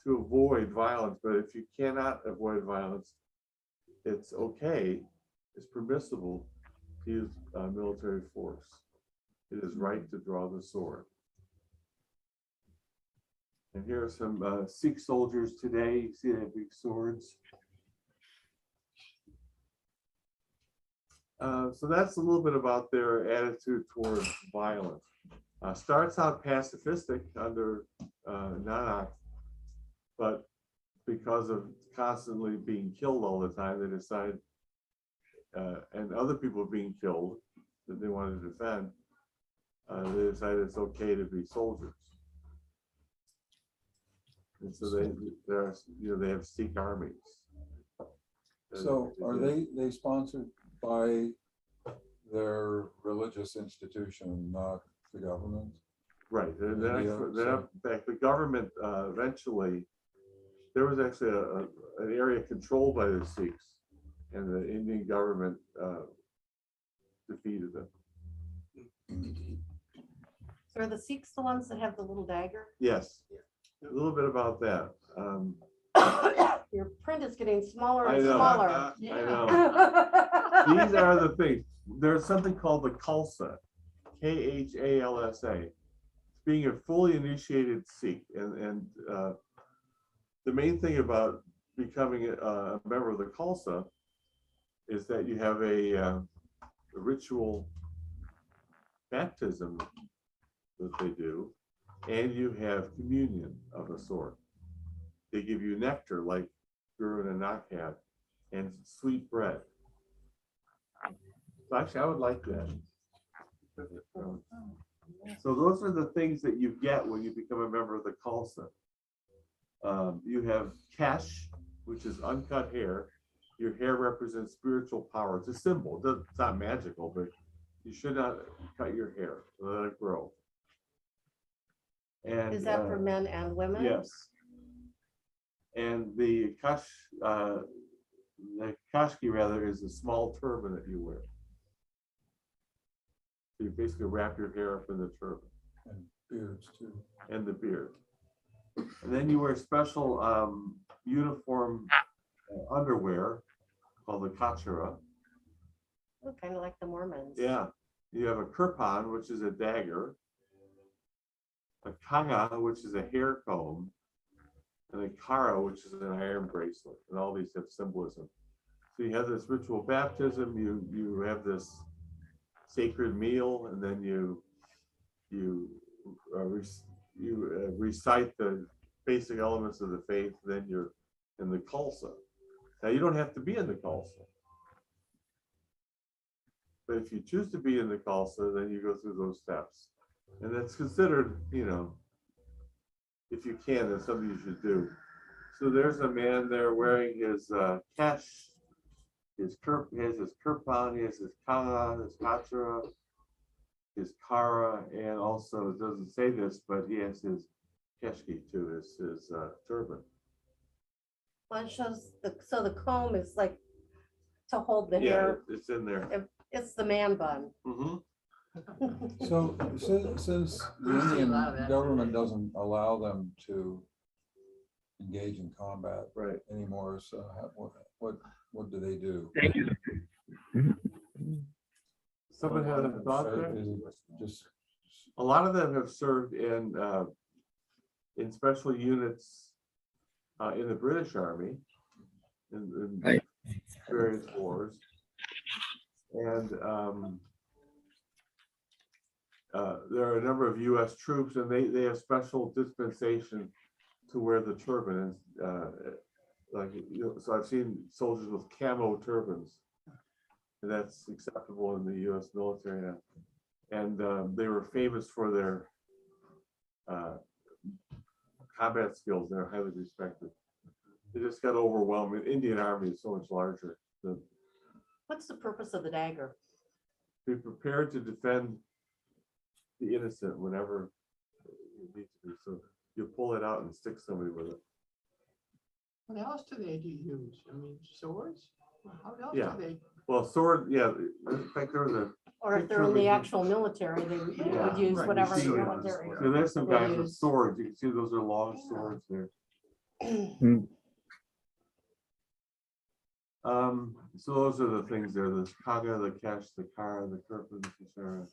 to avoid violence. But if you cannot avoid violence, it's okay, it's permissible to use military force. It is right to draw the sword. And here are some Sikh soldiers today. You see they have big swords. So that's a little bit about their attitude towards violence. Starts out pacifistic under Nanak, but because of constantly being killed all the time, they decided, and other people being killed that they wanted to defend, they decided it's okay to be soldiers. And so they have Sikh armies. So are they sponsored by their religious institution, not the government? Right. They're not, in fact, the government eventually, there was actually an area controlled by the Sikhs, and the Indian government defeated them. so are the Sikhs the ones that have the little dagger? Yes. A little bit about that. Your print is getting smaller I and know. smaller. I know. These are the things. There's something called the Khalsa. KHALSA. Being a fully initiated Sikh, and the main thing about becoming a member of the Khalsa is that you have a ritual baptism that they do, and you have communion of a sort. They give you nectar like Guru Nanak had, and sweet bread. So actually, I would like that. So those are the things that you get when you become a member of the Khalsa. You have kesh, which is uncut hair. Your hair represents spiritual power. It's a symbol. It's not magical, but you should not cut your hair. Let it grow. And Is that for men and women? yes. And the kashki rather is a small turban that you wear. So you basically wrap your hair up in the turban. And beards too. And the beard. And then you wear special uniform underwear called the kachara. Kind of like the Mormons. Yeah. You have a kirpan, which is a dagger, a kanga, which is a hair comb, and a kara, which is an iron bracelet. And all these have symbolism. So you have this ritual baptism, you have this sacred meal, and then you recite the basic elements of the faith, then you're in the Khalsa. Now you don't have to be in the Khalsa. But if you choose to be in the Khalsa, then you go through those steps. And that's considered, if you can, that's something you should do. So there's a man there wearing his kesh, he has his kirpan, he has his kanga, his kachara, his kara, and also, it doesn't say this, but he has his keshki too, his turban. Well, it shows so the comb is like to hold the Yeah, hair. it's in there. It's the man bun. Mhm. So since the We see a Indian lot of that government today. doesn't allow them to engage in combat Right. anymore, so what do they do? Someone had a thought So there? is it just A lot of them have served in special units in the British Army in Right. various wars. And there are a number of US troops, and they have special dispensation to wear the turban. So I've seen soldiers with camo turbans. And that's acceptable in the US military now. And they were famous for their combat skills. They're highly respected. They just got overwhelmed. The Indian Army is so much larger. What's the purpose of the dagger? Be prepared to defend the innocent whenever it needs to be. So you pull it out and stick somebody with it. What else do they use? I mean, swords? How else Yeah. do they? Well, sword, yeah. In fact, there was a. Or if they're in the actual military, they Yeah. would use Right, whatever you see it. military. So there's some They guys with use. swords. You can see those are long swords there. So those are the things there, the kaga, the kesh, the kara, the kirpan, the kashara.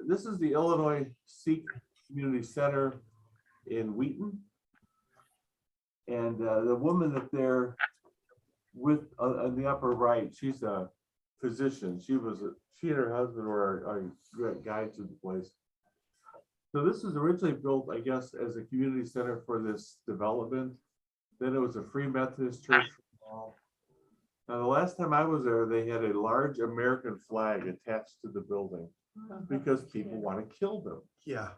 This is the Illinois Sikh Community Center in Wheaton. And the woman that they're with on the upper right, she's a physician. She and her husband were our guides to the place. So this was originally built, I guess, as a community center for this development. Then it was a Free Methodist church. Now, the last time I was there, they had a large American flag attached to the building because people want to kill them. Yeah.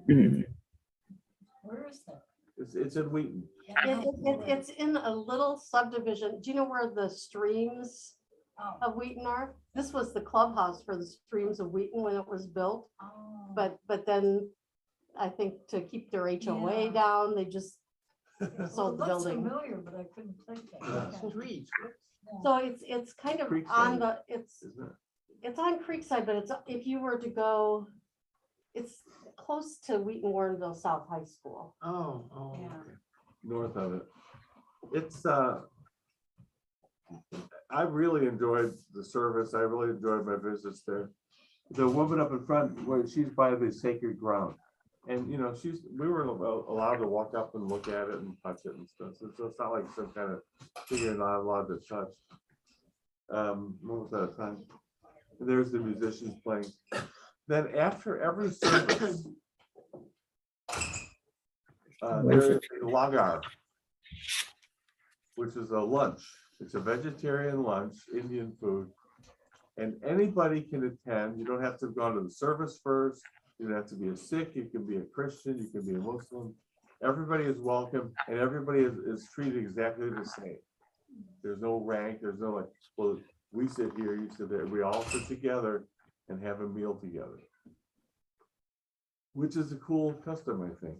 Where is that? It's in Wheaton. It's in a little subdivision. Do you know where the streams Oh, of Wheaton are? This was the clubhouse for the streams of Wheaton when it was built. oh. But then I think to keep their HOA Yeah. down, they just Well, sold the it looks building. familiar, but I couldn't place it. Yeah. Okay. Streets. So it's kind of Creekside. on the, Isn't it? it's on Creekside, but it's, if you were to go, it's close to Wheaton Warrenville South High School. Oh, Yeah. okay. North of it. It's I really enjoyed the service. I really enjoyed my visits there. The woman up in front, well, she's by the sacred ground. And, you know, we were allowed to walk up and look at it and touch it and stuff. So it's not like some kind of thing you're not allowed to touch. What was that time? And there's the musicians playing. Then after every service, there is a lagar, which is a lunch. It's a vegetarian lunch, Indian food. And anybody can attend. You don't have to go to the service first. You don't have to be a Sikh. You can be a Christian. You can be a Muslim. Everybody is welcome, and everybody is treated exactly the same. There's no rank. There's no like, well, we sit here, you sit there. We all sit together and have a meal together, which is a cool custom, I think.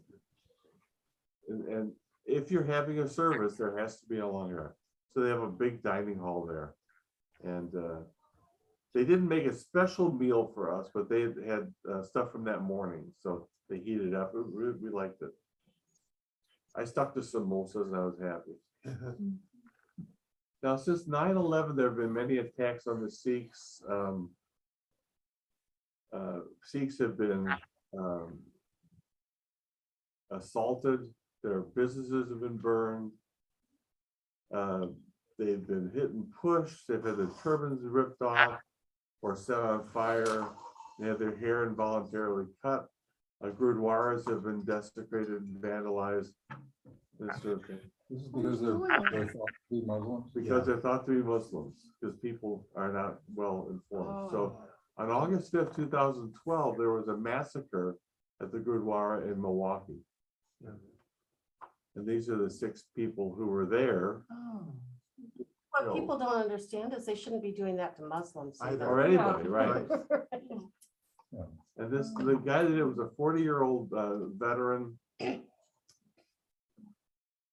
And if you're having a service, there has to be a lagar. So they have a big dining hall there, and they didn't make a special meal for us, but they had stuff from that morning, so they heated it up. We liked it. I stuck to samosas and I was happy. Now, since 9/11, there have been many attacks on the Sikhs. Sikhs have been assaulted. Their businesses have been burned. They've been hit and pushed. They've had their turbans ripped off or set on fire. They have their hair involuntarily cut. Gurdwaras have been desecrated and vandalized. This sort of thing. This is because they're thought to be Muslims. Because they're thought to be Muslims, because people are not well informed. So on August 5th, 2012, there was a massacre at the Gurdwara in Milwaukee. And these are the 6 people who were there. What people don't understand is they shouldn't be doing that to Muslims. either. Or anybody, right? Yeah. And the guy that it was a 40-year-old veteran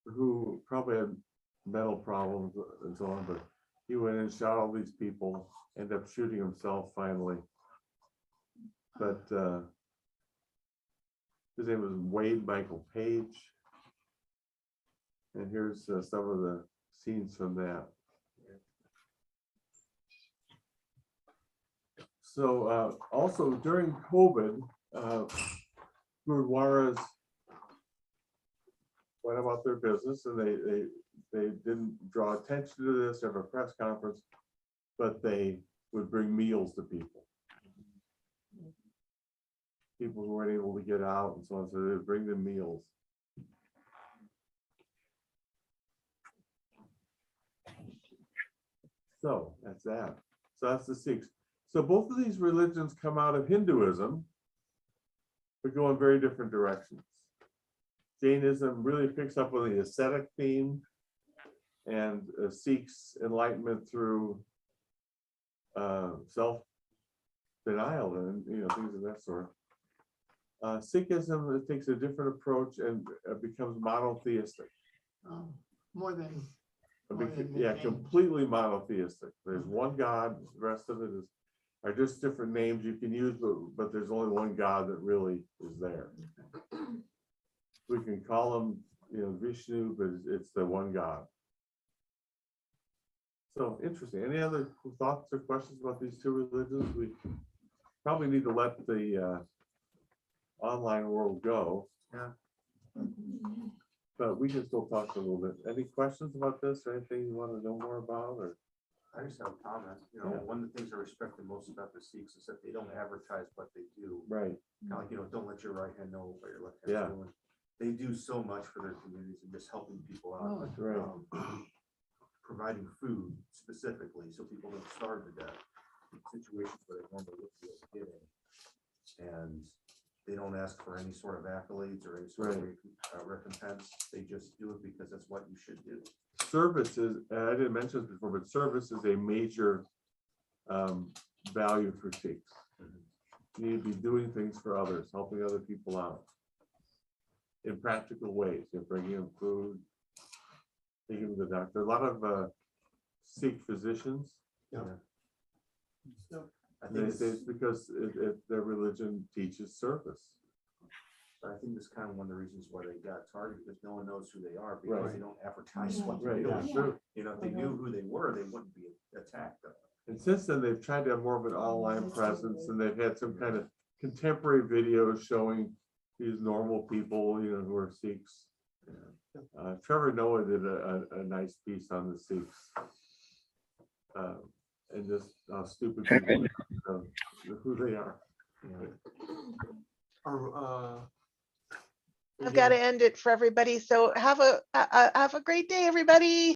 who probably had mental problems and so on, but he went and shot all these people, ended up shooting himself finally. But his name was Wade Michael Page. And here's some of the scenes from that. So also during COVID, Gurdwaras went about their business, and they didn't draw attention to this, have a press conference, but they would bring meals to people. People who weren't able to get out and so on, so they would bring them meals. So that's that. So that's the Sikhs. So both of these religions come out of Hinduism, but go in very different directions. Jainism really picks up on the ascetic theme, and Sikhs enlightenment through self-denial and things of that sort. Sikhism takes a different approach and becomes monotheistic. More than. Yeah, completely monotheistic. There's one God. The rest of it are just different names you can use, but there's only one God that really is there. We can call him, Vishnu, but it's the one God. So interesting. Any other thoughts or questions about these two religions? We probably need to let the online world go. Yeah. But we can still talk a little bit. Any questions about this or anything you want to know more about? Or I just have a comment. One of the things I respect the most about the Sikhs is that they don't advertise what they do. right. Kind of like, don't let your right hand know what your left Yeah. hand's doing. They do so much for their communities and just helping people out. Oh, right. Providing food specifically so people don't starve to death in situations where they normally would be able to get in. And they don't ask for any sort of accolades or any sort of recompense. They just do it because that's what you should do. Service is, I didn't mention this before, but service is a major value for Sikhs. You need to be doing things for others, helping other people out in practical ways. You're bringing them food, taking them to the doctor. A lot of Sikh physicians. Yeah. I They think say it's because their religion teaches service. But I think that's kind of one of the reasons why they got targeted, because no one knows who they are, because Right. they don't advertise what they're Right, doing. that's true. You know, if they knew who they were, they wouldn't be attacked. And since then, they've tried to have more of an online presence, and they've had some kind of contemporary videos showing these normal people, you know, who are Sikhs. Trevor Noah did a nice piece on the Sikhs. And just how stupid people are, who they are. I've got to end it for everybody. So have a great day, everybody.